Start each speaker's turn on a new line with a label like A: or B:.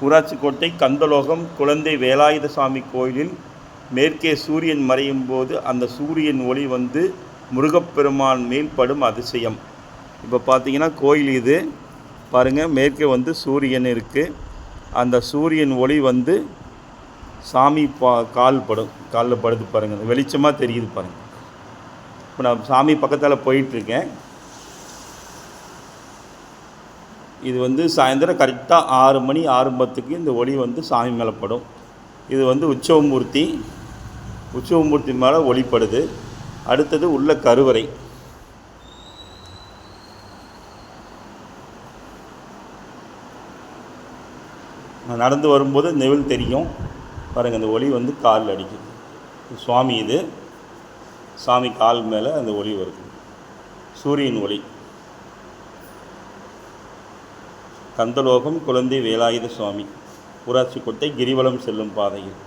A: ஊராட்சிக்கோட்டை கந்தலோகம் குழந்தை வேலாயுத சாமி கோயிலில் மேற்கே சூரியன் மறையும் போது அந்த சூரியன் ஒளி வந்து முருகப்பெருமான் மேல் படும் அதிசயம். இப்போ பார்த்தீங்கன்னா கோயில் இது பாருங்கள், மேற்கே வந்து சூரியன் இருக்குது. அந்த சூரியன் ஒளி வந்து சாமி காலில் படுது பாருங்கள், வெளிச்சமாக தெரியுது பாருங்கள். இப்போ நான் சாமி பக்கத்தில் போயிட்டுருக்கேன். இது வந்து சாயந்தரம் கரெக்டாக 6 மணி 6:10க்கு இந்த ஒளி வந்து சாமி மேலே படும். இது வந்து உற்சவமூர்த்தி மேலே ஒளிப்படுது. அடுத்தது உள்ள கருவறை. நான் நடந்து வரும்போது நெவில் தெரியும் பாருங்கள், அந்த ஒளி வந்து காலில் அடிக்குது. சுவாமி இது சாமி கால் மேலே அந்த ஒளி வருது, சூரியன் ஒளி. கந்தலோகம் குழந்தை வேலாயுத சுவாமி, ஊராட்சிக்கோட்டை கிரிவலம் செல்லும் பாதையில்.